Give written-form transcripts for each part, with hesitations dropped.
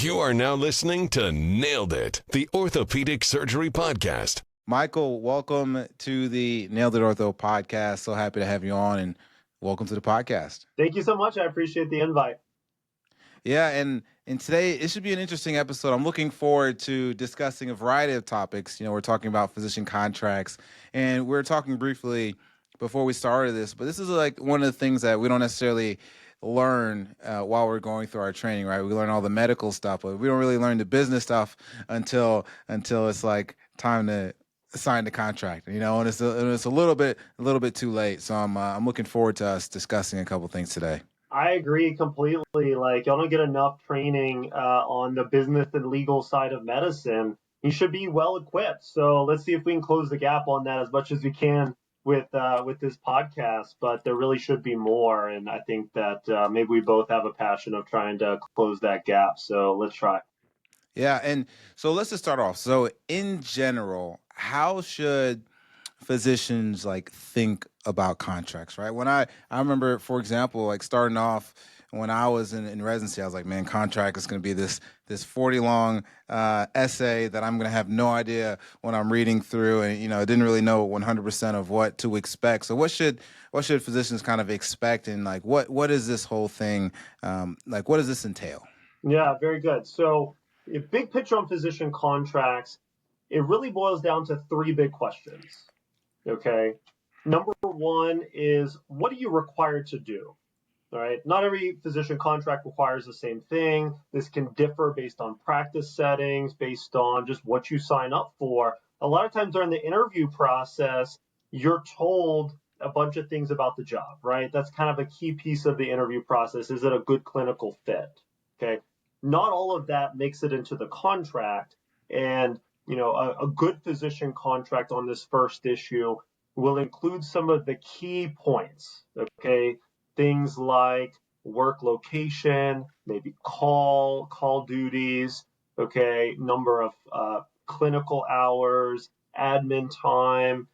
You are now listening to Nailed It, the Orthopedic Surgery Podcast. Michael, welcome to the Nailed It Ortho podcast. So happy to have you on, and welcome to the podcast. Thank you so much. I appreciate the invite. Yeah, and today it should be an interesting episode. I'm looking forward to discussing a variety of topics. We're talking about physician contracts, and we were talking briefly before we started this, but this is like one of the things that we don't necessarily learn while we're going through our training, right? We learn all the medical stuff, but we don't really learn the business stuff until it's like time to sign the contract, and it's a little bit too late. So I'm looking forward to us discussing a couple things today. I agree completely. Like, y'all don't get enough training on the business and legal side of medicine. You should be well equipped. So let's see if we can close the gap on that as much as we can with this podcast. But there really should be more, and I think that maybe we both have a passion of trying to close that gap. So let's try. Yeah, and so let's just start off. So in general, how should physicians think about contracts, right? When I remember, for example, starting off when I was in residency, I was like, man, contract is going to be this 40 long essay that I'm going to have no idea when I'm reading through, and I didn't really know 100% of what to expect. So what should physicians kind of expect, and what is this whole thing what does this entail? Yeah, very good. So a big picture on physician contracts, it really boils down to three big questions. Okay. Number one is, what are you required to do? All right. Not every physician contract requires the same thing. This can differ based on practice settings, based on just what you sign up for. A lot of times during the interview process, you're told a bunch of things about the job, right? That's kind of a key piece of the interview process. Is it a good clinical fit? Okay. Not all of that makes it into the contract. And a good physician contract on this first issue will include some of the key points, okay? Things like work location, maybe call duties, okay? Number of clinical hours, admin time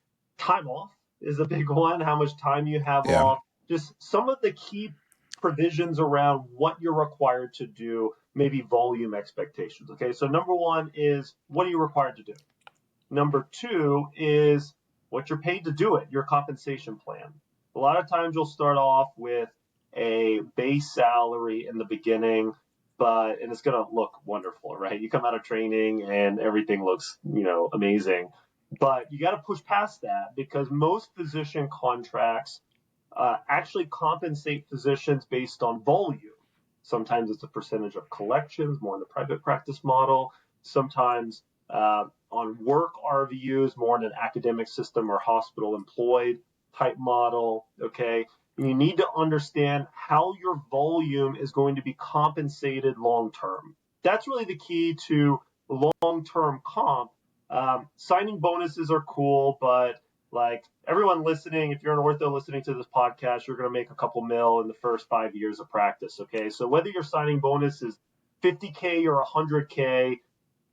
off is a big one, how much time you have off. Just some of the key provisions around what you're required to do, maybe volume expectations. Okay, so number one is, what are you required to do? Number two is what you're paid to do it, your compensation plan. A lot of times you'll start off with a base salary in the beginning, and it's going to look wonderful, right? You come out of training and everything looks, amazing. But you got to push past that, because most physician contracts actually compensate physicians based on volume. Sometimes it's a percentage of collections, more in the private practice model. Sometimes on work RVUs, more in an academic system or hospital employed type model. Okay. You need to understand how your volume is going to be compensated long term. That's really the key to long-term comp. Signing bonuses are cool, but everyone listening, if you're an ortho listening to this podcast, you're going to make a couple mil in the first 5 years of practice. Okay. So whether your signing bonus is 50K or 100K,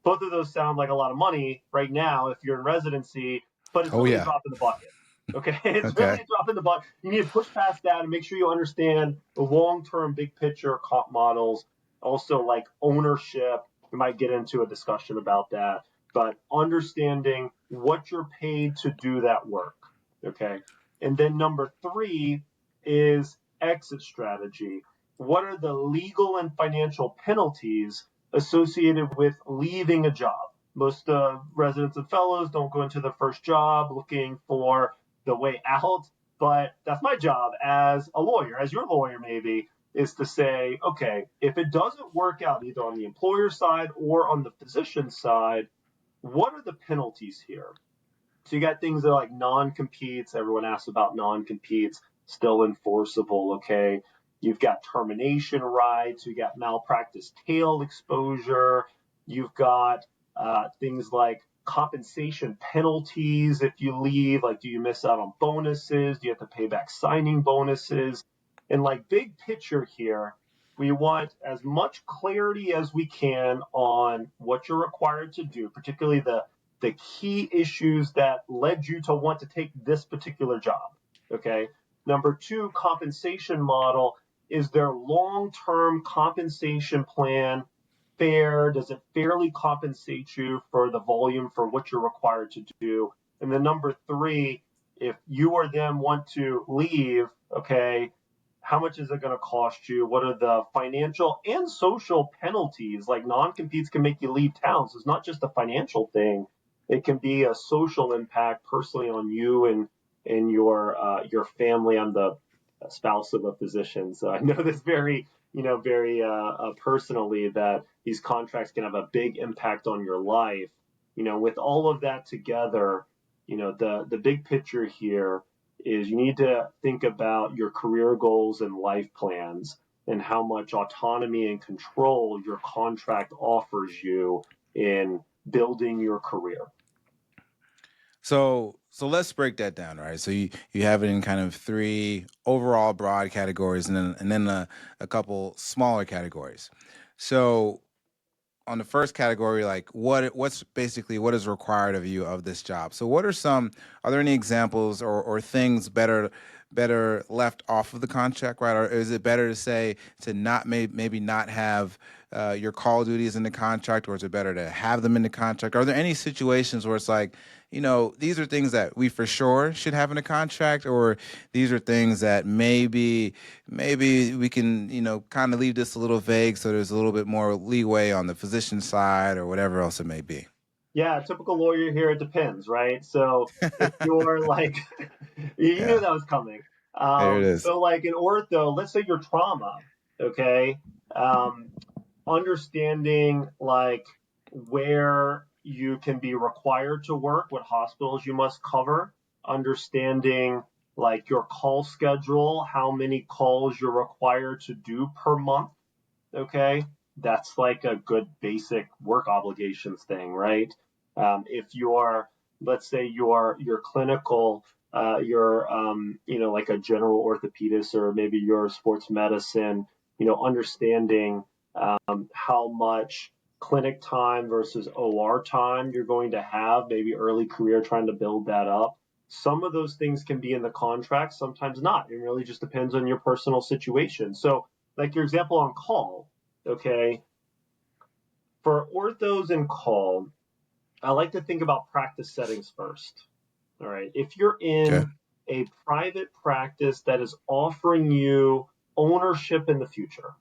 both of those sound like a lot of money right now if you're in residency, but it's really a drop in the bucket. Okay. It's really a drop in the bucket. You need to push past that and make sure you understand the long-term big picture comp models. Also, like ownership, we might get into a discussion about that, but understanding what you're paid to do that work. Okay. And then number three is exit strategy. What are the legal and financial penalties associated with leaving a job? Most residents and fellows don't go into their first job looking for the way out, but that's my job as a lawyer, as your lawyer maybe, is to say, okay, if it doesn't work out either on the employer side or on the physician side, what are the penalties here? So you got things that are like non-competes. Everyone asks about non-competes, still enforceable, okay? You've got termination rights. You got malpractice tail exposure. You've got things like compensation penalties if you leave. Like, do you miss out on bonuses? Do you have to pay back signing bonuses? And big picture here, we want as much clarity as we can on what you're required to do, particularly the key issues that led you to want to take this particular job, okay? Number two, compensation model. Is there long-term compensation plan fair? Does it fairly compensate you for the volume for what you're required to do? And then number three, if you or them want to leave, okay, how much is it going to cost you? What are the financial and social penalties? Like non-competes can make you leave town. So it's not just a financial thing. It can be a social impact personally on you and your family. I'm the spouse of a physician, so I know this very personally, that these contracts can have a big impact on your life. With all of that together, the big picture here is you need to think about your career goals and life plans and how much autonomy and control your contract offers you in building your career. So let's break that down, right? So you have it in kind of three overall broad categories, and then a couple smaller categories. So on the first category, like what's basically what is required of you of this job. So are there any examples or things better left off of the contract, right? Or is it better to say to not maybe not have your call duties in the contract, or is it better to have them in the contract? Are there any situations where it's like, these are things that we for sure should have in a contract, or these are things that maybe we can, kind of leave this a little vague so there's a little bit more leeway on the physician side or whatever else it may be? Yeah, typical lawyer here, it depends, right? So if you're like, you knew Yeah, that was coming. there it is. So like in ortho, let's say your trauma, okay? Um, Understanding like where you can be required to work, what hospitals you must cover, understanding like your call schedule, how many calls you're required to do per month, okay? That's like a good basic work obligations thing, right? If you're, let's say you're clinical, you're like a general orthopedist or maybe you're sports medicine, understanding how much clinic time versus OR time you're going to have, maybe early career trying to build that up. Some of those things can be in the contract, sometimes not. It really just depends on your personal situation. So, like your example on call, okay, for orthos and call, I like to think about practice settings first. All right. If you're Okay. in a private practice that is offering you ownership in the future,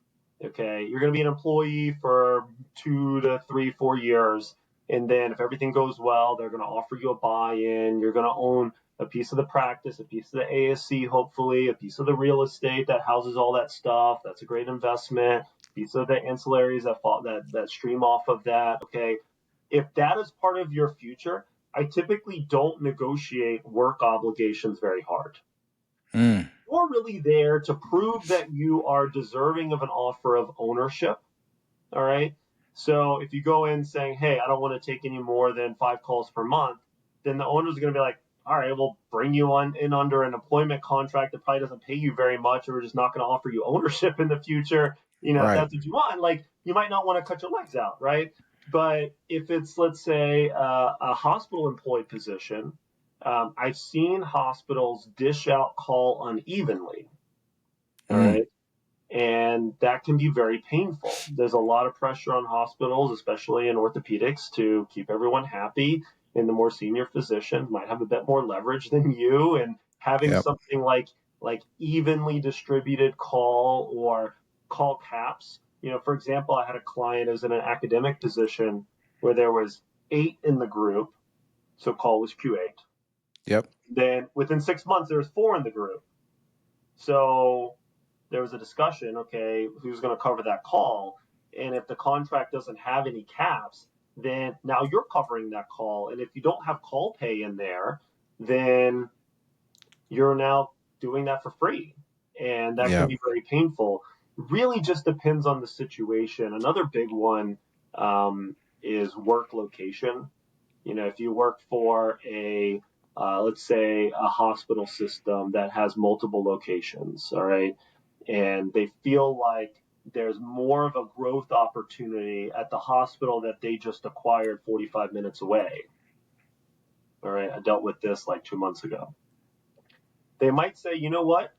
okay, you're going to be an employee for 2 to 3, 4 years. And then if everything goes well, they're going to offer you a buy-in. You're going to own a piece of the practice, a piece of the ASC, hopefully, a piece of the real estate that houses all that stuff. That's a great investment. Piece of the ancillaries that stream off of that. Okay. If that is part of your future, I typically don't negotiate work obligations very hard. Mm. You're really there to prove that you are deserving of an offer of ownership. All right. So if you go in saying, hey, I don't want to take any more than 5 calls per month, then the owner's going to be like, all right, we'll bring you in under an employment contract that probably doesn't pay you very much, or we're just not going to offer you ownership in the future. If Right. that's what you want, like you might not want to cut your legs out, right? But if it's, let's say, a hospital employed position, I've seen hospitals dish out call unevenly. All Mm. right. And that can be very painful. There's a lot of pressure on hospitals, especially in orthopedics, to keep everyone happy. And the more senior physician might have a bit more leverage than you, and having Yep. something like evenly distributed call or call caps. For example, I had a client who's in an academic position where there was 8 in the group, so call was Q8. Yep. Then within 6 months, there was 4 in the group. So there was a discussion, okay, who's going to cover that call? And if the contract doesn't have any caps, then now you're covering that call. And if you don't have call pay in there, then you're now doing that for free. And that can Yep. be very painful. Really just depends on the situation. Another big one is work location. If you work for let's say a hospital system that has multiple locations, all right, and they feel like there's more of a growth opportunity at the hospital that they just acquired 45 minutes away. All right, I dealt with this like 2 months ago. They might say, you know what,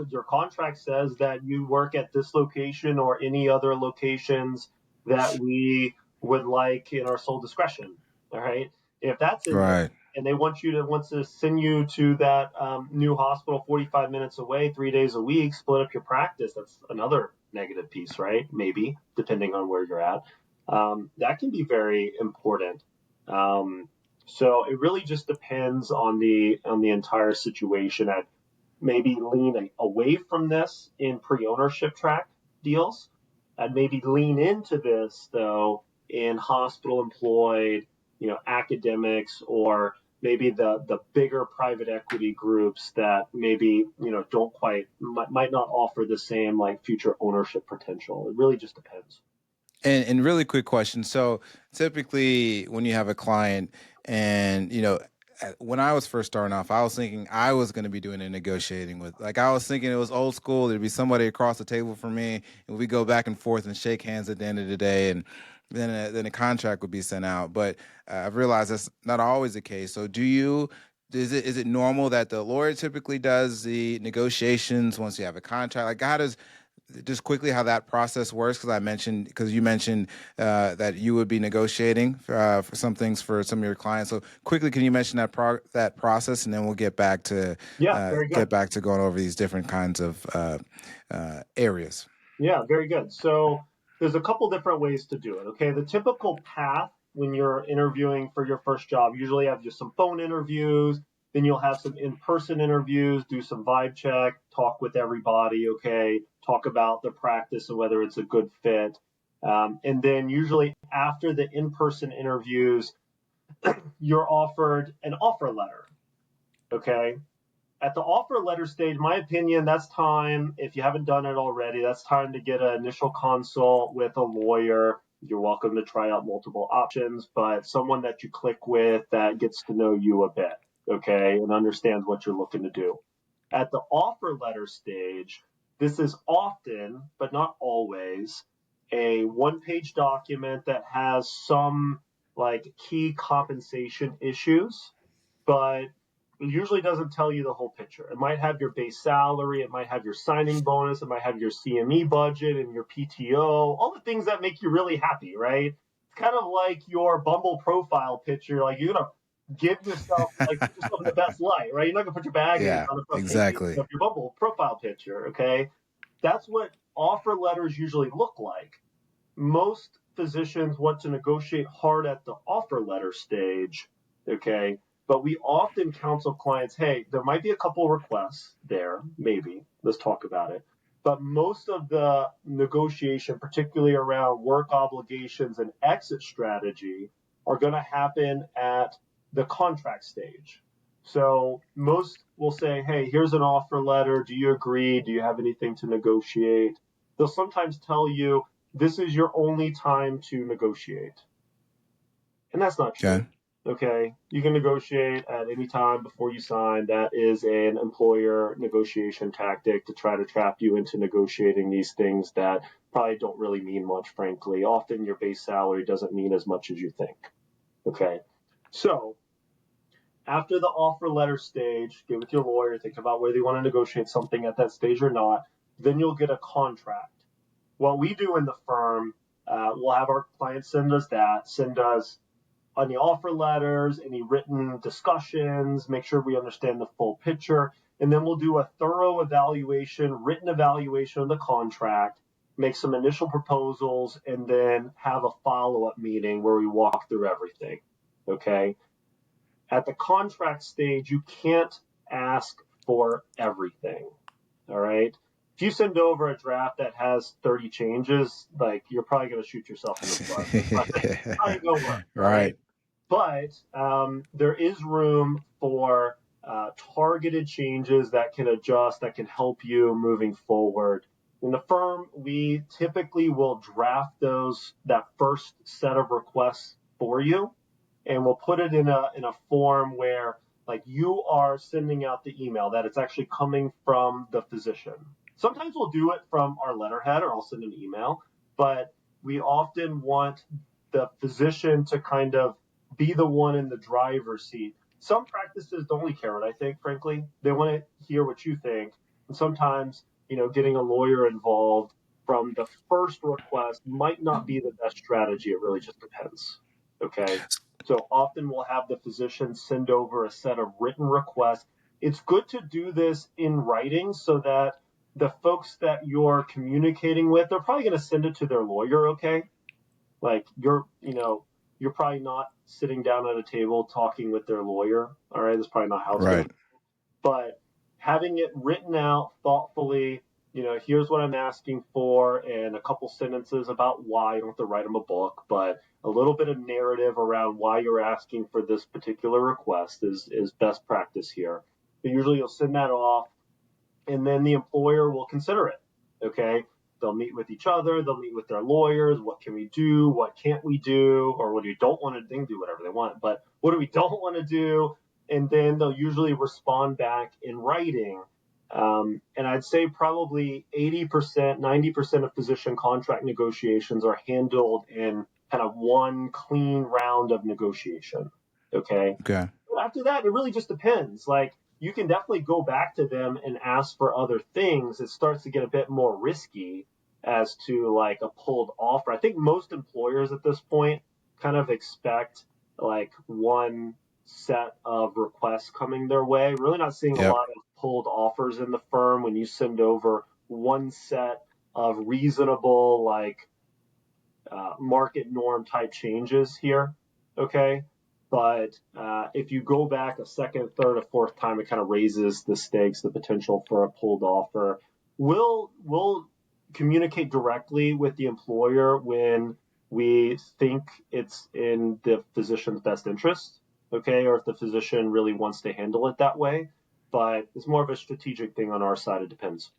your contract says that you work at this location or any other locations that we would like in our sole discretion. All right. If that's in there, Right. and they want to send you to that new hospital 45 minutes away, 3 days a week, split up your practice. That's another negative piece, right? Maybe, depending on where you're at. That can be very important. So it really just depends on the entire situation. I'd maybe lean away from this in pre-ownership track deals. I'd maybe lean into this though in hospital employed, academics, or maybe the bigger private equity groups that maybe don't quite might not offer the same like future ownership potential. It really just depends. And really quick question. So typically when you have a client and, when I was first starting off, I was thinking I was going to be doing the negotiating with, like, I was thinking it was old school. There'd be somebody across the table from me and we go back and forth and shake hands at the end of the day. And then a contract would be sent out. But I've realized that's not always the case. So is it normal that the lawyer typically does the negotiations once you have a contract? Like, how does, just quickly, how that process works? Because you mentioned that you would be negotiating for some things for some of your clients. So quickly, can you mention that process, and then we'll get back to Very good. going over these different kinds of areas. Yeah, very good. So there's a couple different ways to do it. Okay, the typical path when you're interviewing for your first job, usually have just some phone interviews, then you'll have some in-person interviews, do some vibe check, talk with everybody, okay, talk about the practice and whether it's a good fit. And then usually after the in-person interviews, you're offered an offer letter, okay? At the offer letter stage, my opinion, that's time, if you haven't done it already, that's time to get an initial consult with a lawyer. You're welcome to try out multiple options, but someone that you click with that gets to know you a bit, okay, and understands what you're looking to do. At the offer letter stage, this is often, but not always, a one-page document that has some like key compensation issues, but it usually doesn't tell you the whole picture. It might have your base salary, it might have your signing bonus, it might have your CME budget and your PTO, all the things that make you really happy, right? It's kind of like your Bumble profile picture. Like, you're gonna give yourself put yourself in the best light, right? You're not gonna put your baggage Yeah, on the front page exactly. of your Bumble profile picture, okay? That's what offer letters usually look like. Most physicians want to negotiate hard at the offer letter stage, okay? But we often counsel clients, hey, there might be a couple requests there, maybe. Let's talk about it. But most of the negotiation, particularly around work obligations and exit strategy, are going to happen at the contract stage. So most will say, hey, here's an offer letter. Do you agree? Do you have anything to negotiate? They'll sometimes tell you, this is your only time to negotiate. And that's not true. Okay. Okay. You can negotiate at any time before you sign. That is an employer negotiation tactic to try to trap you into negotiating these things that probably don't really mean much, frankly. Often your base salary doesn't mean as much as you think. Okay. So after the offer letter stage, get with your lawyer, think about whether you want to negotiate something at that stage or not. Then you'll get a contract. What we do in the firm, we'll have our clients send us on the offer letters, any written discussions, make sure we understand the full picture, and then we'll do a thorough evaluation, written evaluation of the contract, make some initial proposals, and then have a follow-up meeting where we walk through everything, okay? At the contract stage, you can't ask for everything, all right? If you send over a draft that has 30 changes, like, you're probably going to shoot yourself in the foot. It's probably going to work, right? But there is room for targeted changes that can adjust, that can help you moving forward. In the firm, we typically will draft that first set of requests for you, and we'll put it in a form where, like, you are sending out the email, that it's actually coming from the physician. Sometimes we'll do it from our letterhead, or I'll send an email, but we often want the physician to kind of be the one in the driver's seat. Some practices don't really care what I think, frankly. They want to hear what you think. And sometimes, getting a lawyer involved from the first request might not be the best strategy. It really just depends. Okay. So often we'll have the physician send over a set of written requests. It's good to do this in writing so that the folks that you're communicating with, they're probably going to send it to their lawyer. Okay. Like you're probably not sitting down at a table talking with their lawyer. All right. That's probably not how it's going to. But having it written out thoughtfully, here's what I'm asking for, and a couple sentences about why. You don't have to write them a book, but a little bit of narrative around why you're asking for this particular request is best practice here. But usually you'll send that off, and then the employer will consider it. Okay. They'll meet with each other. They'll meet with their lawyers. What can we do? What can't we do? Or what do you don't want to do? They can do whatever they want. But what do we don't want to do? And then they'll usually respond back in writing. And I'd say probably 80%, 90% of physician contract negotiations are handled in kind of one clean round of negotiation. Okay. But after that, it really just depends. Like, you can definitely go back to them and ask for other things. It starts to get a bit more risky as to like a pulled offer. I think most employers at this point kind of expect like one set of requests coming their way. Really not seeing a lot of pulled offers in the firm when you send over one set of reasonable, like market norm type changes here. Okay. But if you go back a second, third, or fourth time, it kind of raises the stakes, the potential for a pulled offer. We'll communicate directly with the employer when we think it's in the physician's best interest, okay, or if the physician really wants to handle it that way. But it's more of a strategic thing on our side. It depends.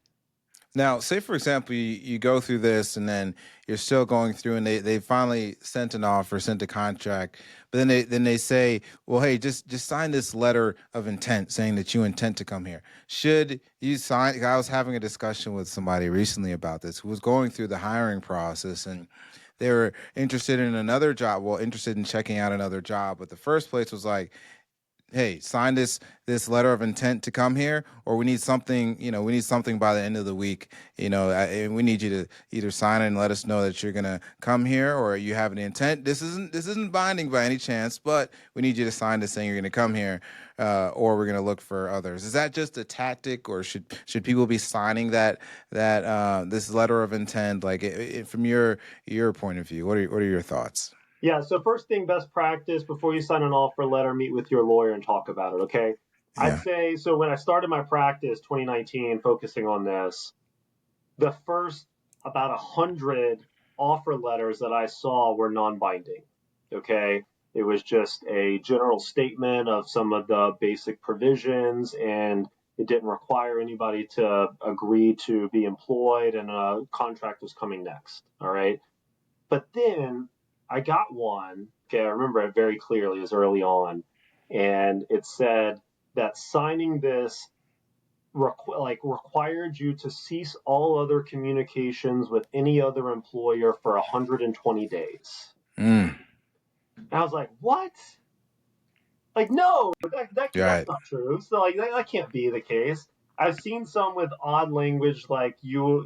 Now, say for example, you go through this and then you're still going through, and they finally sent an offer, sent a contract, but then they say, well, hey, just sign this letter of intent saying that you intend to come here. Should you sign? I was having a discussion with somebody recently about this who was going through the hiring process, and they were interested in another job, interested in checking out another job, but the first place was like, hey, sign this letter of intent to come here, or we need something, we need something by the end of the week, and we need you to either sign it and let us know that you're going to come here, or you have an intent. This isn't binding by any chance, but we need you to sign this saying you're going to come here, or we're going to look for others. Is that just a tactic, or should people be signing that this letter of intent? Like, from your point of view, what are your thoughts? Yeah, so first thing, best practice, before you sign an offer letter, meet with your lawyer and talk about it, okay? Yeah. I'd say, so when I started my practice, 2019, focusing on this, the first about 100 offer letters that I saw were non-binding, okay? It was just a general statement of some of the basic provisions, and it didn't require anybody to agree to be employed, and a contract was coming next, all right? But then I got one, okay, I remember it very clearly, it was early on, and it said that signing this required you to cease all other communications with any other employer for 120 days. And I was like, what? Like, no, that's not true. So like that can't be the case. I've seen some with odd language, like you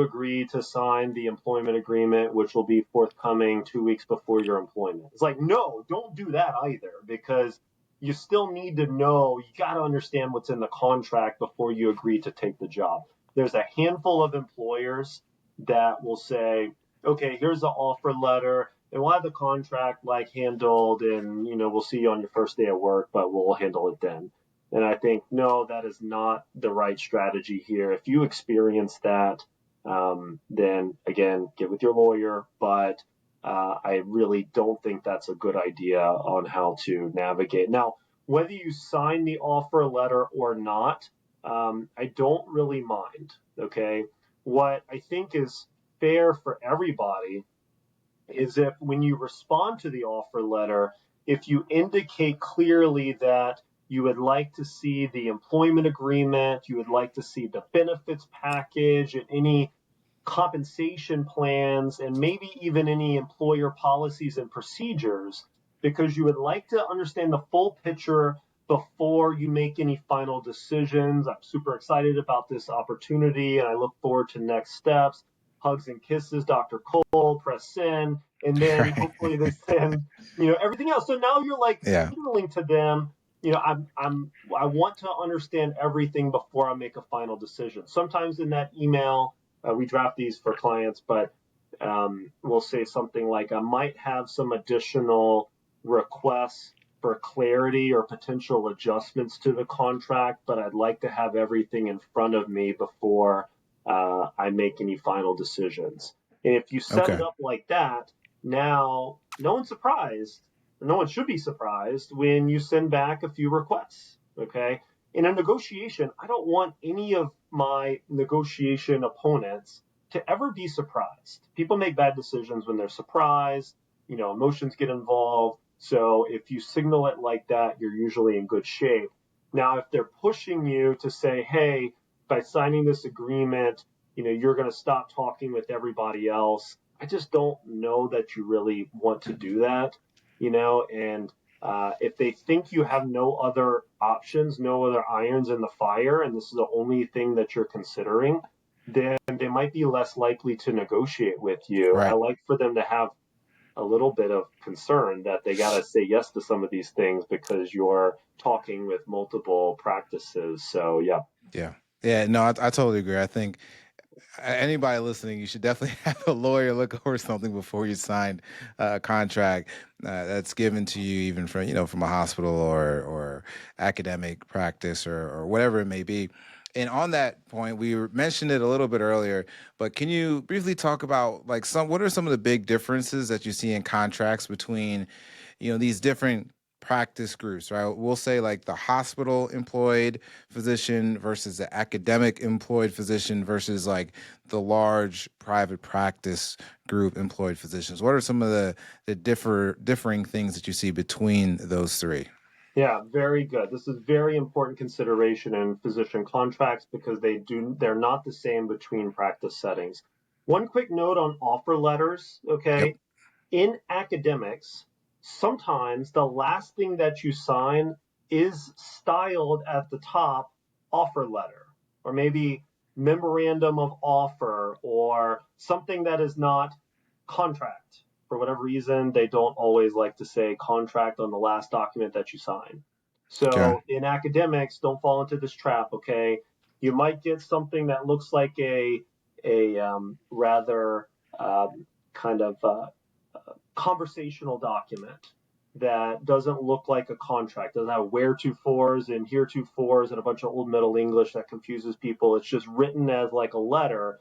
agree to sign the employment agreement, which will be forthcoming 2 weeks before your employment. It's like, no, don't do that either, because you still need to know, you got to understand what's in the contract before you agree to take the job. There's a handful of employers that will say, okay, here's the offer letter, and we'll have the contract like handled, and we'll see you on your first day of work, but we'll handle it then. And I think, no, that is not the right strategy here. If you experience that, then again, get with your lawyer. But I really don't think that's a good idea on how to navigate. Now, whether you sign the offer letter or not, I don't really mind. Okay. What I think is fair for everybody is if when you respond to the offer letter, if you indicate clearly that you would like to see the employment agreement, you would like to see the benefits package and any compensation plans, and maybe even any employer policies and procedures, because you would like to understand the full picture before you make any final decisions. I'm super excited about this opportunity and I look forward to next steps. hugs and kisses, Dr. Cole, press send, and then Right. hopefully they send, everything else. So now you're like Yeah. signaling to them, I want to understand everything before I make a final decision. Sometimes in that email, we draft these for clients, but we'll say something like, I might have some additional requests for clarity or potential adjustments to the contract, but I'd like to have everything in front of me before I make any final decisions. And if you set it Okay. up like that, now no one's surprised. No one should be surprised when you send back a few requests. Okay. In a negotiation, I don't want any of my negotiation opponents to ever be surprised. People make bad decisions when they're surprised, emotions get involved. So if you signal it like that, you're usually in good shape. Now, if they're pushing you to say, hey, by signing this agreement, you're going to stop talking with everybody else, I just don't know that you really want to do that, and if they think you have no other options, no other irons in the fire, and this is the only thing that you're considering, then they might be less likely to negotiate with you. I Right. like for them to have a little bit of concern that they got to say yes to some of these things because you're talking with multiple practices. So, yeah. Yeah. Yeah. No, I totally agree. I think anybody listening, you should definitely have a lawyer look over something before you sign a contract that's given to you, even from a hospital or academic practice or whatever it may be. And on that point, we mentioned it a little bit earlier, but can you briefly talk about what are some of the big differences that you see in contracts between, these different practice groups, right? We'll say like the hospital employed physician versus the academic employed physician versus like the large private practice group employed physicians. What are some of the differing things that you see between those three? Yeah, very good. This is very important consideration in physician contracts because they're not the same between practice settings. One quick note on offer letters, Yep. okay? In academics, sometimes the last thing that you sign is styled at the top offer letter, or maybe memorandum of offer, or something that is not contract. For whatever reason, they don't always like to say contract on the last document that you sign. Okay. So in academics, don't fall into this trap, okay? You might get something that looks like a rather kind of conversational document that doesn't look like a contract. Doesn't have where to fors and here to fors and a bunch of old Middle English that confuses people. It's just written as like a letter,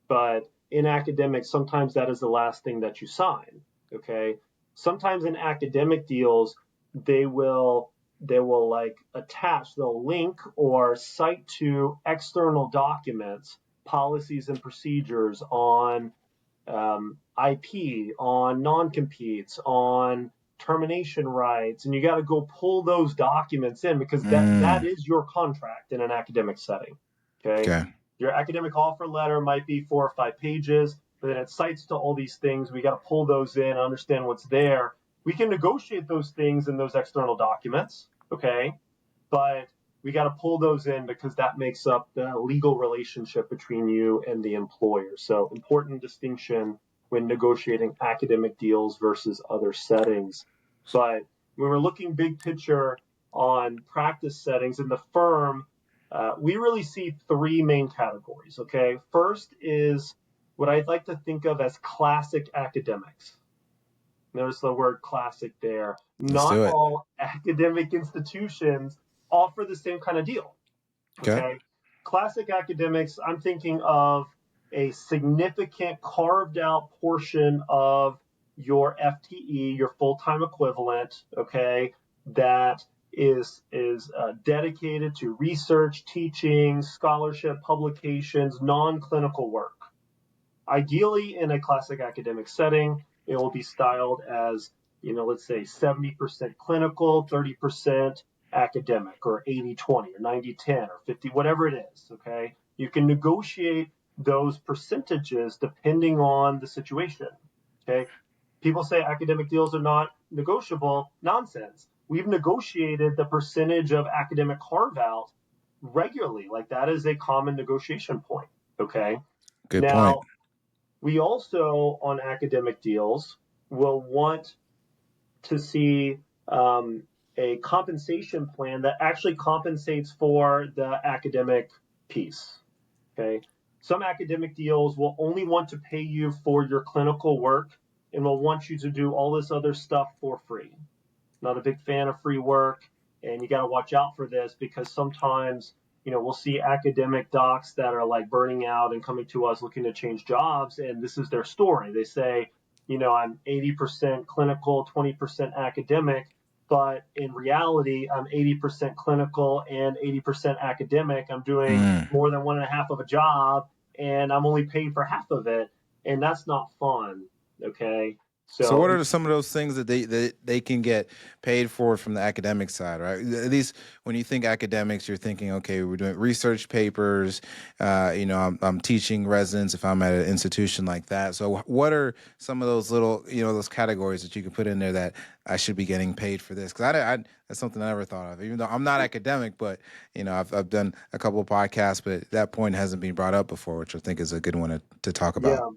but in academics, sometimes that is the last thing that you sign. Okay. Sometimes in academic deals, they will like attach, they'll link or cite to external documents, policies and procedures on IP, on non-competes, on termination rights, and you got to go pull those documents in because that is your contract in an academic setting. Okay. Okay. Your academic offer letter might be 4 or 5 pages, but then it cites to all these things. We got to pull those in, understand what's there. We can negotiate those things in those external documents, okay? But we got to pull those in because that makes up the legal relationship between you and the employer. So important distinction when negotiating academic deals versus other settings. But when we're looking big picture on practice settings in the firm, we really see 3 main categories, okay? First is what I'd like to think of as classic academics. Notice the word classic there. Let's Not do it. all academic institutions offer the same kind of deal, Okay. okay? Classic academics, I'm thinking of a significant carved out portion of your FTE, your full-time equivalent, okay, that is dedicated to research, teaching, scholarship, publications, non-clinical work. Ideally, in a classic academic setting, it will be styled as, let's say 70% clinical, 30% academic, or 80-20, or 90-10, or 50, whatever it is, okay? You can negotiate those percentages depending on the situation, okay? People say academic deals are not negotiable. Nonsense. We've negotiated the percentage of academic carve-out regularly. Like that is a common negotiation point, okay? Good point. Now, We also, on academic deals, will want to see a compensation plan that actually compensates for the academic piece. Okay. Some academic deals will only want to pay you for your clinical work and will want you to do all this other stuff for free. Not a big fan of free work, and you got to watch out for this because sometimes, we'll see academic docs that are like burning out and coming to us looking to change jobs, and this is their story. They say, I'm 80% clinical, 20% academic, but in reality, I'm 80% clinical and 80% academic. I'm doing more than one and a half of a job, and I'm only paid for half of it, and that's not fun. Okay. So what are some of those things that they can get paid for from the academic side, right? At least when you think academics, you're thinking, okay, we're doing research papers. I'm teaching residents if I'm at an institution like that. So what are some of those little, those categories that you can put in there that I should be getting paid for this? Because that's something I never thought of. Even though I'm not academic, but I've done a couple of podcasts, but that point hasn't been brought up before, which I think is a good one to talk about. Yeah.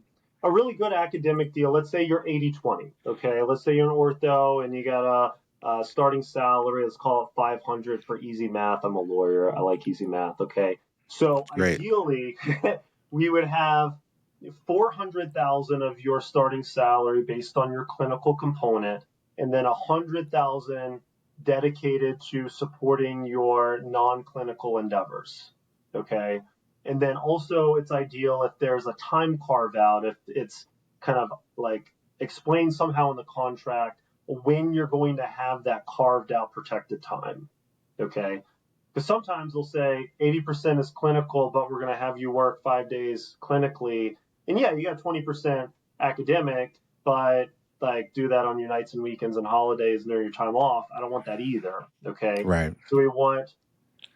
A really good academic deal, let's say you're 80-20, okay? Let's say you're an ortho and you got a starting salary, let's call it 500 for easy math. I'm a lawyer. I like easy math, okay? So Great. Ideally, we would have 400,000 of your starting salary based on your clinical component, and then 100,000 dedicated to supporting your non-clinical endeavors, okay? And then also it's ideal if there's a time carve out, if it's kind of like explained somehow in the contract when you're going to have that carved out protected time. Okay. Because sometimes they'll say 80% is clinical, but we're going to have you work 5 days clinically. And yeah, you got 20% academic, but like do that on your nights and weekends and holidays and during your time off. I don't want that either. Okay. Right. So we want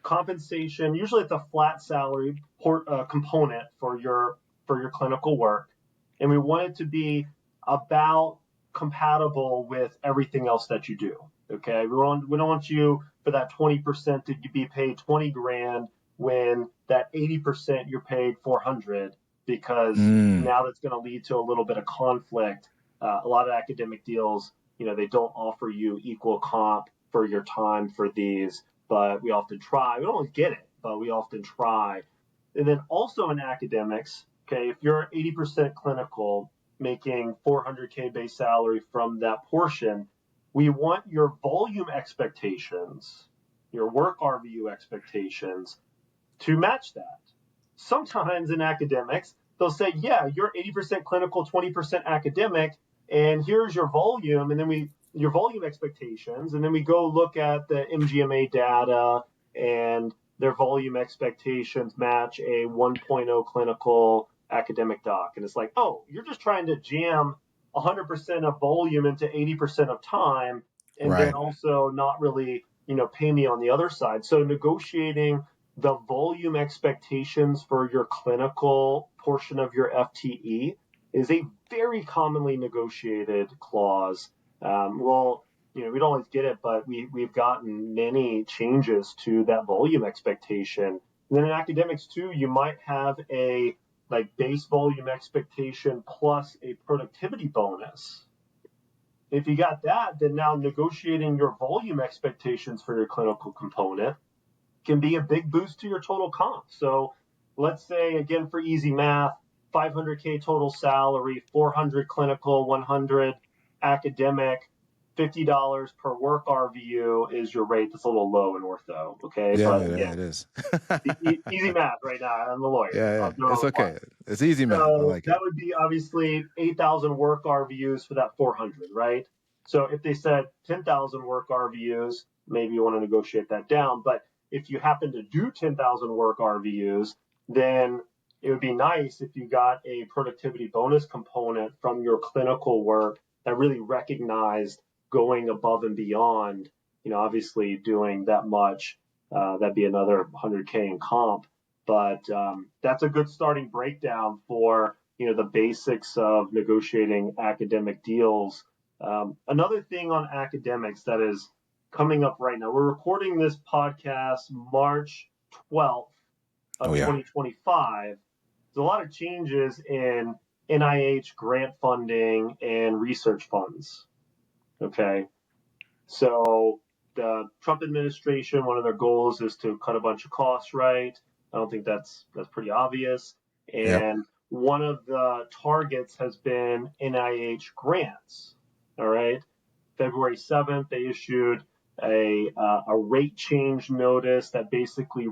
compensation. Usually it's a flat salary component for your clinical work, and we want it to be about compatible with everything else that you do. Okay, we don't want you for that 20% to be paid 20 grand when that 80% you're paid 400, because now that's going to lead to a little bit of conflict. A lot of academic deals, they don't offer you equal comp for your time for these, but we often try. We don't always get it, but we often try. And then also in academics, okay, if you're 80% clinical, making 400K base salary from that portion, we want your volume expectations, your work RVU expectations to match that. Sometimes in academics, they'll say, yeah, you're 80% clinical, 20% academic, and here's your volume, and then your volume expectations, and then we go look at the MGMA data, and their volume expectations match a 1.0 clinical academic doc. And it's like, oh, you're just trying to jam 100% of volume into 80% of time, and then also not really, pay me on the other side. So negotiating the volume expectations for your clinical portion of your FTE is a very commonly negotiated clause. We don't always get it, but we've gotten many changes to that volume expectation. And then in academics too, you might have a base volume expectation plus a productivity bonus. If you got that, then now negotiating your volume expectations for your clinical component can be a big boost to your total comp. So let's say, again, for easy math, 500K total salary, 400 clinical, 100 academic, $50 per work RVU is your rate. That's a little low in ortho, okay? Yeah, but it is. Easy math right now. I'm the lawyer. Yeah, it's okay. It's easy math. So I like that it. would be obviously 8,000 work RVUs for that 400, right? So if they said 10,000 work RVUs, maybe you want to negotiate that down. But if you happen to do 10,000 work RVUs, then it would be nice if you got a productivity bonus component from your clinical work that really recognized going above and beyond, obviously doing that much, that'd be another 100K in comp. But that's a good starting breakdown for, the basics of negotiating academic deals. Another thing on academics that is coming up right now, we're recording this podcast March 12th of 2025. There's a lot of changes in NIH grant funding and research funds. Okay. So the Trump administration, one of their goals is to cut a bunch of costs, right? I don't think that's pretty obvious. Yep. And one of the targets has been NIH grants. All right. February 7th, they issued a rate change notice that basically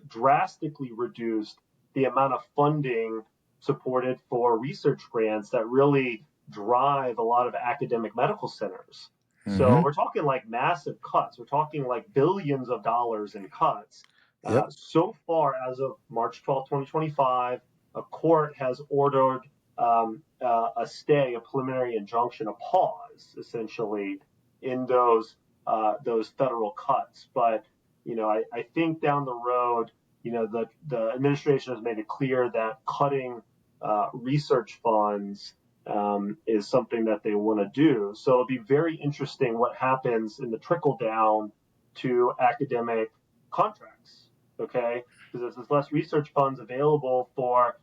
drastically reduced the amount of funding supported for research grants that really drive a lot of academic medical centers. So we're talking like massive cuts. We're talking like billions of dollars in cuts. Yep. So far, as of March 12, 2025, a court has ordered a stay, a preliminary injunction, a pause, essentially, in those federal cuts. But I think down the road, the administration has made it clear that cutting research funds is something that they want to do. So it'll be very interesting what happens in the trickle down to academic contracts. Okay, because there's less research funds available for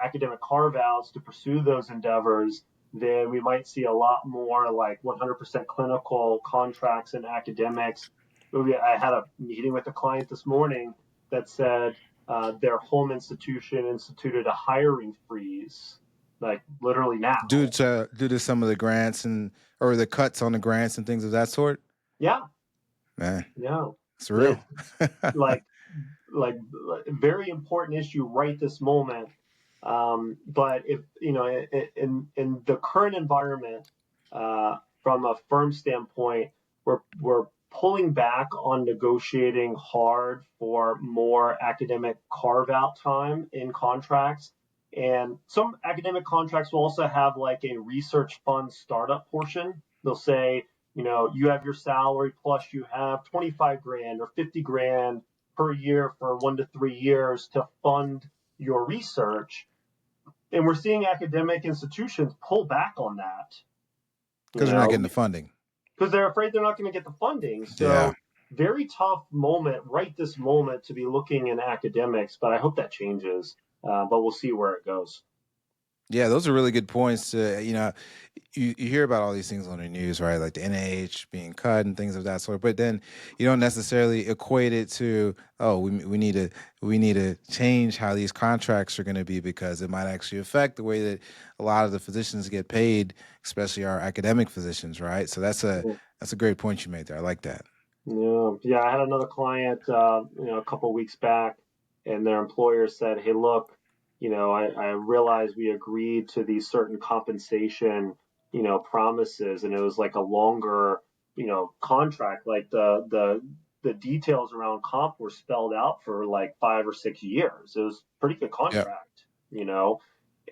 academic carve-outs to pursue those endeavors, then we might see a lot more like 100% clinical contracts in academics. I had a meeting with a client this morning that said their home institution instituted a hiring freeze, like literally now. Due to some of the grants or the cuts on the grants and things of that sort. Yeah. Man. Yeah. It's real. like very important issue right this moment. But if in the current environment, from a firm standpoint, we're pulling back on negotiating hard for more academic carve out time in contracts. And some academic contracts will also have like a research fund startup portion. They'll say, you have your salary plus you have 25 grand or 50 grand per year for 1 to 3 years to fund your research. And we're seeing academic institutions pull back on that. Because they're not getting the funding. Because they're afraid they're not going to get the funding. So very tough moment right this moment to be looking in academics, but I hope that changes. But we'll see where it goes. Yeah, those are really good points. You hear about all these things on the news, right? Like the NIH being cut and things of that sort. But then you don't necessarily equate it to, we need to change how these contracts are going to be, because it might actually affect the way that a lot of the physicians get paid, especially our academic physicians, right? So that's a great point you made there. I like that. Yeah. I had another client, a couple of weeks back, and their employer said, "Hey, look, I realize we agreed to these certain compensation, promises, and it was like a longer, contract. Like the details around comp were spelled out for like 5 or 6 years. It was a pretty good contract,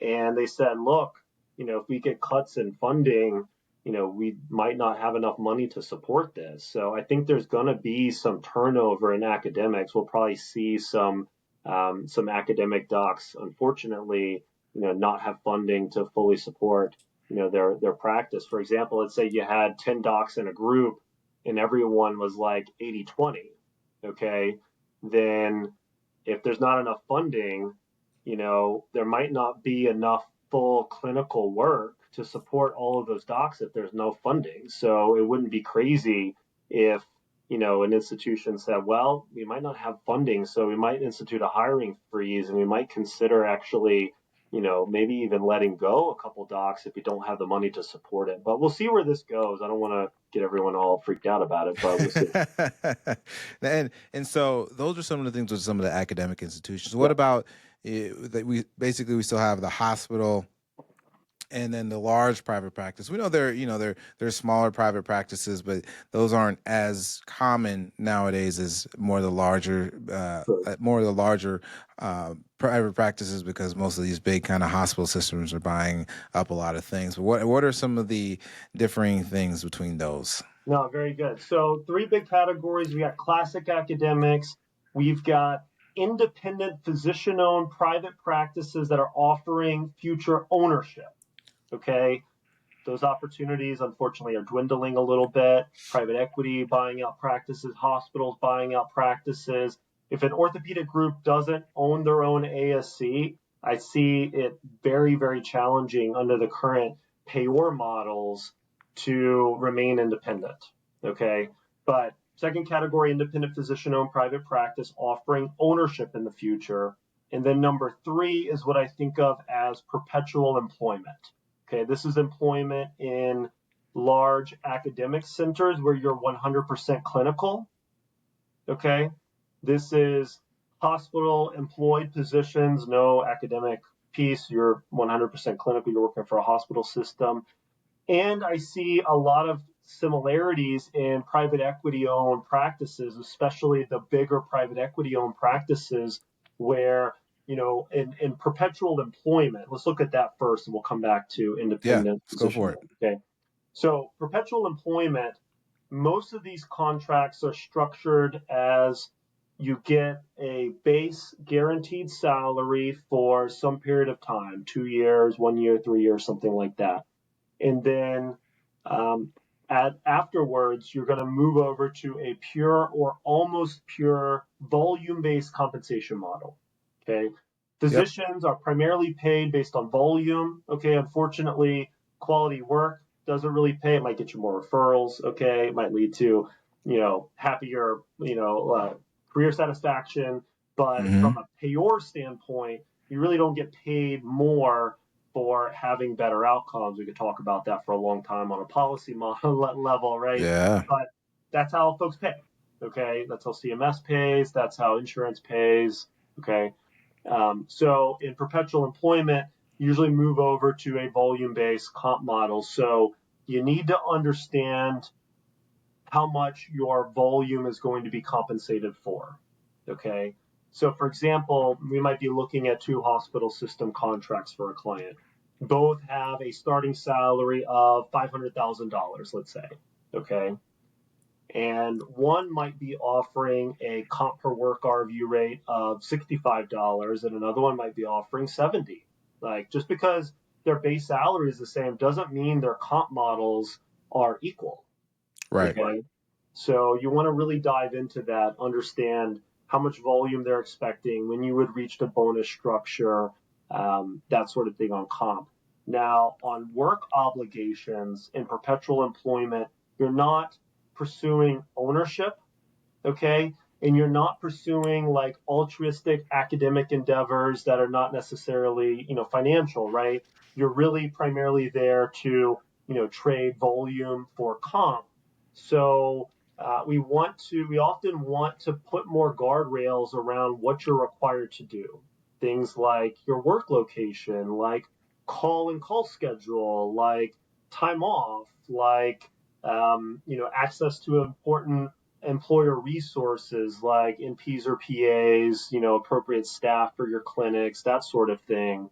And they said, look, if we get cuts in funding, we might not have enough money to support this. So I think there's going to be some turnover in academics. We'll probably see some academic docs, unfortunately, not have funding to fully support, their practice. For example, let's say you had 10 docs in a group and everyone was like 80-20. Okay. Then if there's not enough funding, there might not be enough full clinical work to support all of those docs if there's no funding. So it wouldn't be crazy if an institution said, well, we might not have funding, so we might institute a hiring freeze, and we might consider actually, maybe even letting go a couple docs if we don't have the money to support it. But we'll see where this goes. I don't want to get everyone all freaked out about it, but we'll see. and so those are some of the things with some of the academic institutions. What about that? We still have the hospital and then the large private practice. We know they're smaller private practices, but those aren't as common nowadays as more of the larger private practices, because most of these big kind of hospital systems are buying up a lot of things. But what are some of the differing things between those? No, very good. So 3 big categories. We got classic academics. We've got independent physician-owned private practices that are offering future ownership. Okay, those opportunities, unfortunately, are dwindling a little bit. Private equity buying out practices, hospitals buying out practices. If an orthopedic group doesn't own their own ASC, I see it very, very challenging under the current payor models to remain independent. Okay. But second category, independent physician-owned private practice offering ownership in the future. And then number three is what I think of as perpetual employment. Okay, this is employment in large academic centers where you're 100% clinical. Okay, this is hospital employed positions, no academic piece. You're 100% clinical, you're working for a hospital system. And I see a lot of similarities in private equity owned practices, especially the bigger private equity owned practices where, in perpetual employment, let's look at that first and we'll come back to independent let's go for position. it. Okay. So perpetual employment, most of these contracts are structured as you get a base guaranteed salary for some period of time, 2 years, 1 year, 3 years, something like that. And then afterwards, you're going to move over to a pure or almost pure volume-based compensation model. Okay, physicians are primarily paid based on volume. Okay, unfortunately, quality work doesn't really pay. It might get you more referrals. Okay, it might lead to happier career satisfaction. But from a payor standpoint, you really don't get paid more for having better outcomes. We could talk about that for a long time on a policy model level, right? Yeah. But that's how folks pay. Okay, that's how CMS pays. That's how insurance pays. Okay, so in perpetual employment, you usually move over to a volume-based comp model. So you need to understand how much your volume is going to be compensated for. Okay. So for example, we might be looking at two hospital system contracts for a client. Both have a starting salary of $500,000, let's say. Okay. And one might be offering a comp per work hour review rate of $65 and another one might be offering $70. Like, just because their base salary is the same doesn't mean their comp models are equal. Right. Okay. So you want to really dive into that, understand how much volume they're expecting, when you would reach the bonus structure, that sort of thing on comp. Now, on work obligations in perpetual employment, you're not pursuing ownership, okay? And you're not pursuing like altruistic academic endeavors that are not necessarily, financial, right? You're really primarily there to, trade volume for comp. So we often want to put more guardrails around what you're required to do. Things like your work location, like call schedule, like time off, like access to important employer resources like NPs or PAs, appropriate staff for your clinics, that sort of thing.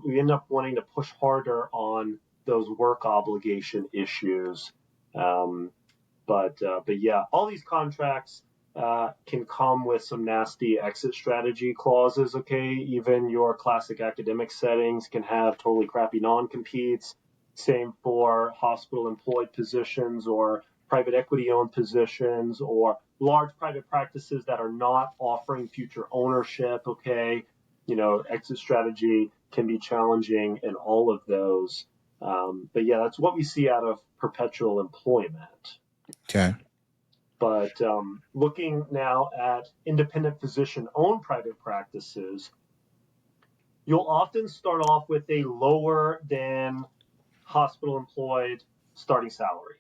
We end up wanting to push harder on those work obligation issues. But yeah, all these contracts can come with some nasty exit strategy clauses. Okay, even your classic academic settings can have totally crappy non-competes. Same for hospital employed positions or private equity owned positions or large private practices that are not offering future ownership. Okay, exit strategy can be challenging in all of those. But yeah, that's what we see out of perpetual employment. Okay. But looking now at independent physician-owned private practices, you'll often start off with a lower than hospital-employed starting salary.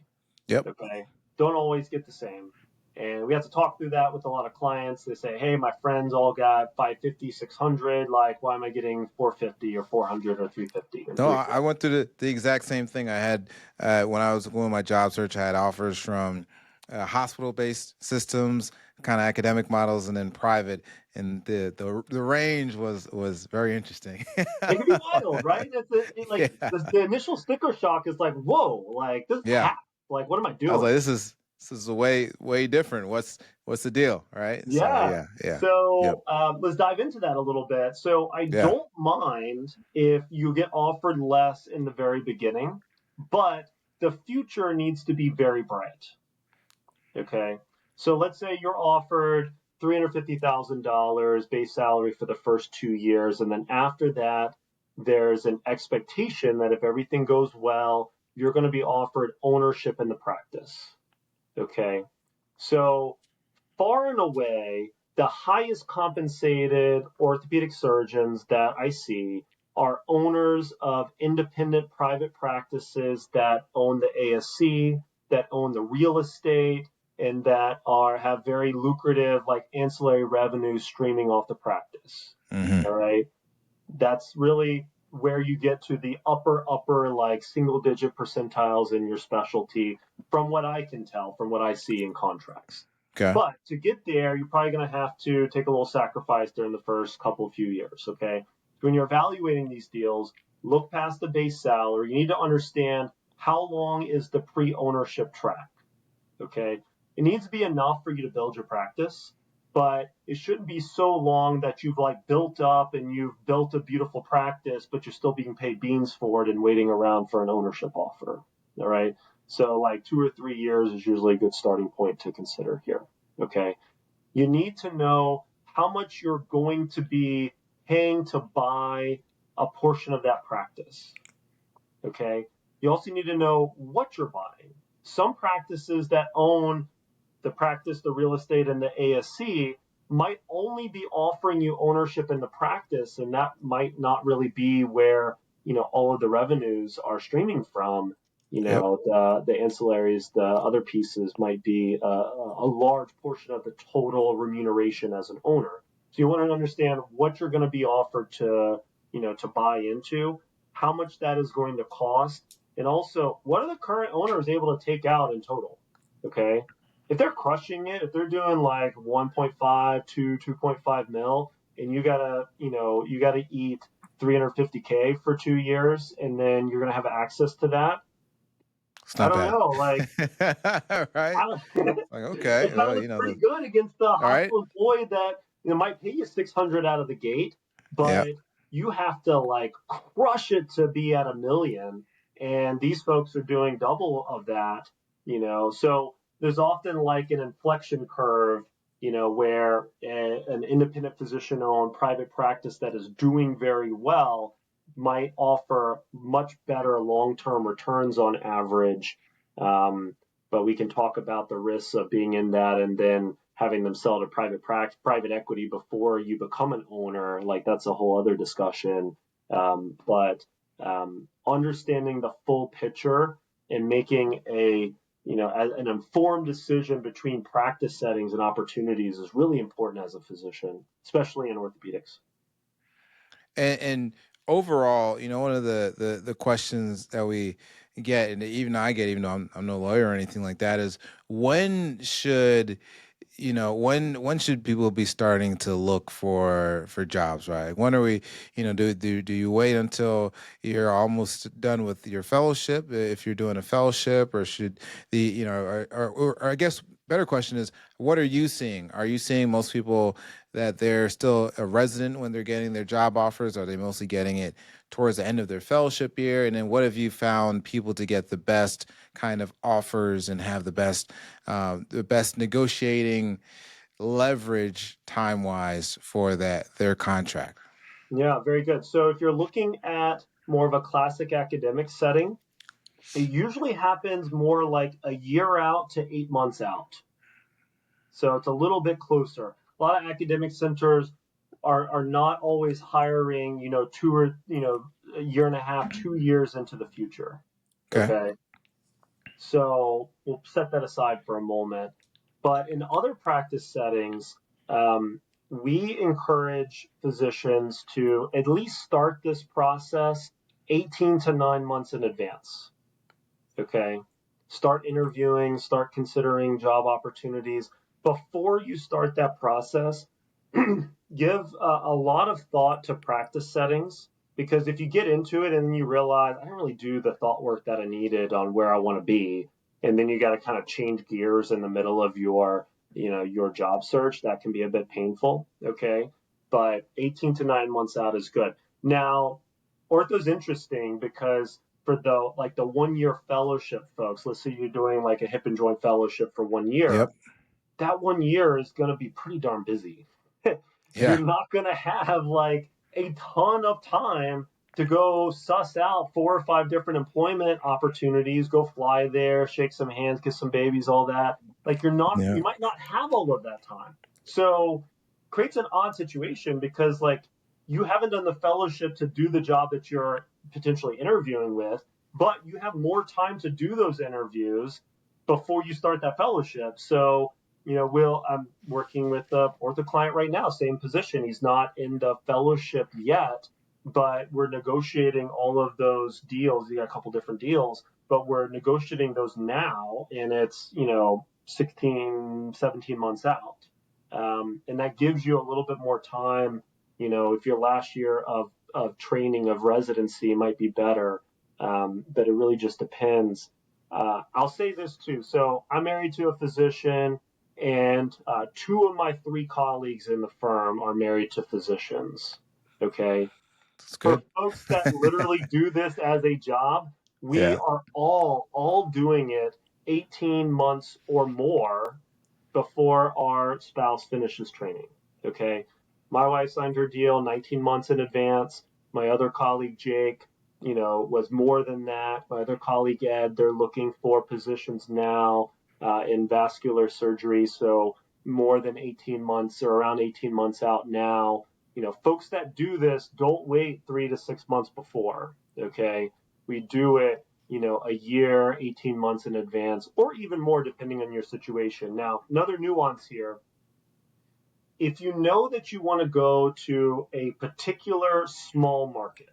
Yep. Okay, don't always get the same. And we have to talk through that with a lot of clients. They say, hey, my friends all got 550, 600. Like, why am I getting 450 or 400 or 350? No, I went through the exact same thing. I had, when I was doing my job search, I had offers from hospital-based systems, kind of academic models, and then private. And the range was very interesting. It can be wild, right? The initial sticker shock is like, whoa, like this is half. Like, what am I doing? I was like, this is way different. What's the deal, right? Yeah. So let's dive into that a little bit. So I don't mind if you get offered less in the very beginning, but the future needs to be very bright. Okay. So let's say you're offered $350,000 base salary for the first 2 years. And then after that, there's an expectation that if everything goes well, you're going to be offered ownership in the practice. Okay. So far and away, the highest compensated orthopedic surgeons that I see are owners of independent private practices that own the ASC, that own the real estate, and that have very lucrative like ancillary revenue streaming off the practice. Mm-hmm. All right. That's really where you get to the upper like single digit percentiles in your specialty from what I can tell, from what I see in contracts. Okay. But to get there, you're probably going to have to take a little sacrifice during the first few years, okay? When you're evaluating these deals, look past the base salary. You need to understand how long is the pre-ownership track, okay? It needs to be enough for you to build your practice, but it shouldn't be so long that you've like built up and you've built a beautiful practice, but you're still being paid beans for it and waiting around for an ownership offer, all right? So like 2 or 3 years is usually a good starting point to consider here, okay? You need to know how much you're going to be paying to buy a portion of that practice, okay? You also need to know what you're buying. Some practices that own the practice, the real estate, and the ASC might only be offering you ownership in the practice, and that might not really be where, you know, all of the revenues are streaming from. You know, the ancillaries, the other pieces might be a large portion of the total remuneration as an owner. So you want to understand what you're going to be offered to, you know, to buy into, how much that is going to cost, and also what are the current owners able to take out in total, okay? If they're crushing it, if they're doing like 1.5 to 2.5 mil, and you gotta eat 350K for 2 years, and then you're gonna have access to that. It's not I don't bad. know, like, right? I don't, Like, okay, it kind of you looks know, pretty good against the right? hospital employee that, you know, might pay you 600 out of the gate, Yeah. but you have to like crush it to be at $1 million, and these folks are doing double of that, you know. So there's often like an inflection curve, you know, where an independent physician-owned private practice that is doing very well might offer much better long-term returns on average. But we can talk about the risks of being in that and then having them sell to private equity before you become an owner. Like that's a whole other discussion. But understanding the full picture and making an informed decision between practice settings and opportunities is really important as a physician, especially in orthopedics. And overall, you know, one of the questions that we get, and even I get, even though I'm no lawyer or anything like that, is when should people be starting to look for jobs, right? When are we, do you wait until you're almost done with your fellowship if you're doing a fellowship, or should or I guess better question is, what are you seeing? Are you seeing most people that they're still a resident when they're getting their job offers? Are they mostly getting it towards the end of their fellowship year? And then what have you found people to get the best kind of offers and have the best negotiating leverage time-wise for their contract? Yeah, very good. So if you're looking at more of a classic academic setting, it usually happens more like a year out to 8 months out. So it's a little bit closer. A lot of academic centers are not always hiring, you know, a year and a half, 2 years into the future. Okay. So we'll set that aside for a moment. But in other practice settings, we encourage physicians to at least start this process 18 to 9 months in advance. Okay. Start interviewing, start considering job opportunities. Before you start that process, give a lot of thought to practice settings, because if you get into it and then you realize I don't really do the thought work that I needed on where I want to be, and then you got to kind of change gears in the middle of your job search, that can be a bit painful. Okay. But 18 to 9 months out is good. Now, ortho's interesting because for the 1 year fellowship folks, let's say you're doing like a hip and joint fellowship for 1 year. Yep. that 1 year is going to be pretty darn busy. You're Yeah. not going to have like a ton of time to go suss out 4 or 5 different employment opportunities, go fly there, shake some hands, kiss some babies, all that. Like you Yeah. might not have all of that time. So creates an odd situation because like you haven't done the fellowship to do the job that you're potentially interviewing with, but you have more time to do those interviews before you start that fellowship. So I'm working with a ortho client right now, same position. He's not in the fellowship yet, but we're negotiating all of those deals. You got a couple different deals, but we're negotiating those now, and it's 16, 17 months out, and that gives you a little bit more time. If your last year of training of residency might be better, but it really just depends. I'll say this too. So I'm married to a physician, and 2 of my 3 colleagues in the firm are married to physicians. Okay. That's For good. folks that literally do this as a job, we Yeah. are all doing it 18 months or more before our spouse finishes training. Okay. My wife signed her deal 19 months in advance. My other colleague, Jake, was more than that. My other colleague, Ed, they're looking for positions now in vascular surgery. So more than 18 months or around 18 months out now. Folks that do this don't wait 3 to 6 months before. Okay. We do it a year, 18 months in advance, or even more depending on your situation. Now, another nuance here. If you know that you want to go to a particular small market,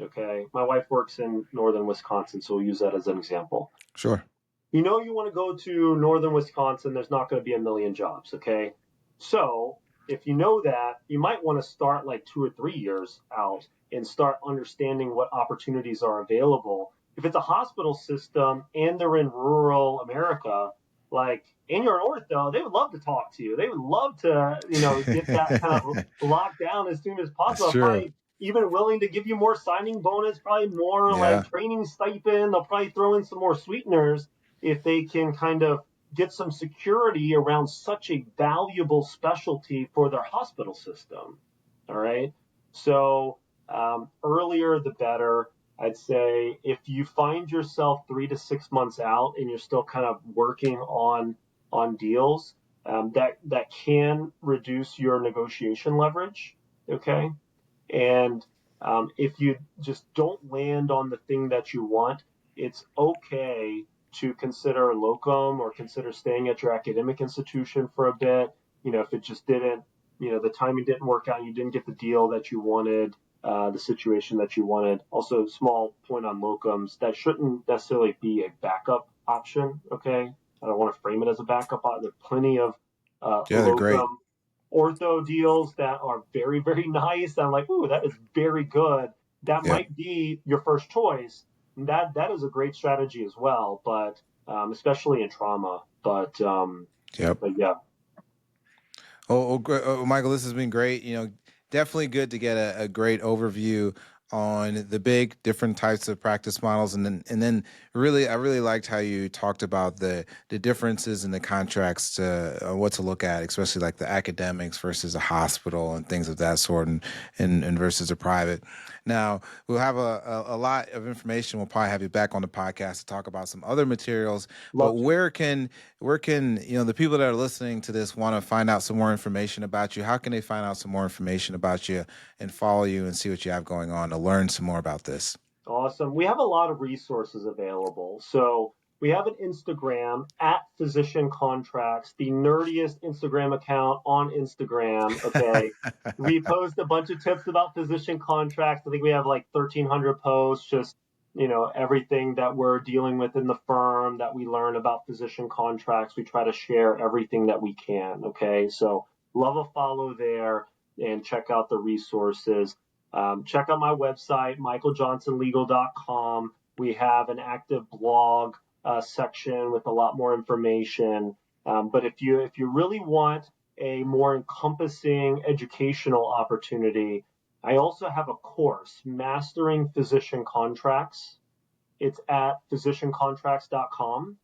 okay, my wife works in northern Wisconsin, so we'll use that as an example. Sure. You want to go to northern Wisconsin, there's not going to be a million jobs, okay? So if you know that, you might want to start like 2 or 3 years out and start understanding what opportunities are available. If it's a hospital system and they're in rural America, and you're an ortho, they would love to talk to you. They would love to, get that kind of locked down as soon as That's possible. true. Probably even willing to give you more signing bonus, probably more like Yeah. training stipend. They'll probably throw in some more sweeteners if they can kind of get some security around such a valuable specialty for their hospital system. All right. So earlier the better. I'd say if you find yourself 3 to 6 months out and you're still kind of working on deals, that can reduce your negotiation leverage. Okay. And if you just don't land on the thing that you want, it's okay to consider locum or consider staying at your academic institution for a bit. If it just didn't, the timing didn't work out, you didn't get the deal that you wanted, the situation that you wanted. Also, small point on locums, that shouldn't necessarily be a backup option. Okay. I don't want to frame it as a backup. There's plenty of Yeah, they're great. locum ortho deals that are very, very nice. I'm like, ooh, that is very good. That Yep. might be your first choice. That is a great strategy as well, but especially in trauma. Yep. But yeah. Michael, this has been great. Definitely good to get a great overview on the big different types of practice models, and then really, I really liked how you talked about the differences in the contracts to what to look at, especially like the academics versus a hospital and things of that sort, and versus a private. Now we'll have a lot of information. We'll probably have you back on the podcast to talk about some other materials. But Love to. where can the people that are listening to this want to find out some more information about you? How can they find out some more information about you and follow you and see what you have going on to learn some more about this? Awesome. We have a lot of resources available. So we have an Instagram at Physician Contracts, the nerdiest Instagram account on Instagram. Okay. We post a bunch of tips about physician contracts. I think we have like 1,300 posts, just, everything that we're dealing with in the firm that we learn about physician contracts. We try to share everything that we can. Okay. So love a follow there and check out the resources. Check out my website, michaeljohnsonlegal.com. We have an active blog section with a lot more information. But if you really want a more encompassing educational opportunity, I also have a course, Mastering Physician Contracts. It's at physiciancontracts.com.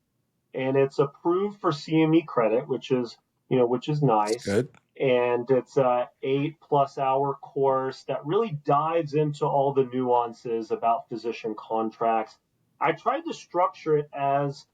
and it's approved for CME credit, which is nice. Good. And it's a 8+ hour course that really dives into all the nuances about physician contracts. I tried to structure it as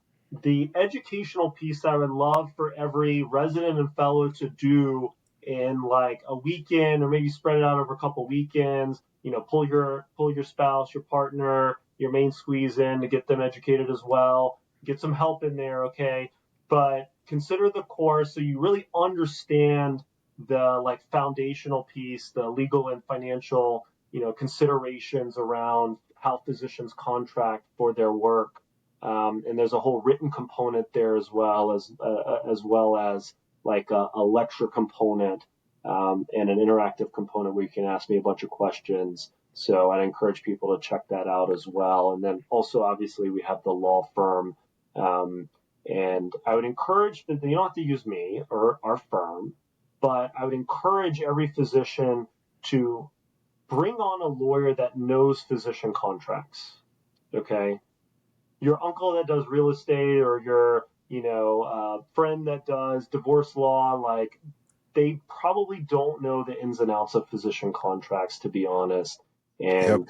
the educational piece I would love for every resident and fellow to do in like a weekend, or maybe spread it out over a couple weekends. Pull your spouse, your partner, your main squeeze in to get them educated as well. Get some help in there, okay? But consider the course so you really understand the like foundational piece, the legal and financial, considerations around how physicians contract for their work. And there's a whole written component there as well as like a lecture component, and an interactive component where you can ask me a bunch of questions. So I'd encourage people to check that out as well. And then also, obviously, we have the law firm. And I would encourage, you don't have to use me or our firm, but I would encourage every physician to bring on a lawyer that knows physician contracts. Okay. Your uncle that does real estate, or your, friend that does divorce law, like, they probably don't know the ins and outs of physician contracts, to be honest. And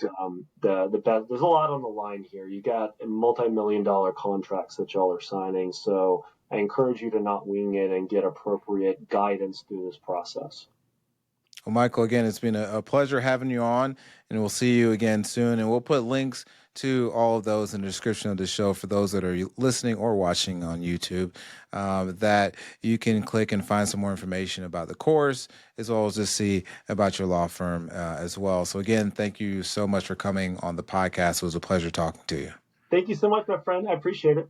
there's a lot on the line here. You got multi-million-dollar contracts that y'all are signing. So I encourage you to not wing it and get appropriate guidance through this process. Well, Michael, again, it's been a pleasure having you on, and we'll see you again soon. And we'll put links to all of those in the description of the show for those that are listening or watching on YouTube, that you can click and find some more information about the course, as well as just see about your law firm as well. So again, thank you so much for coming on the podcast. It was a pleasure talking to you. Thank you so much, my friend. I appreciate it.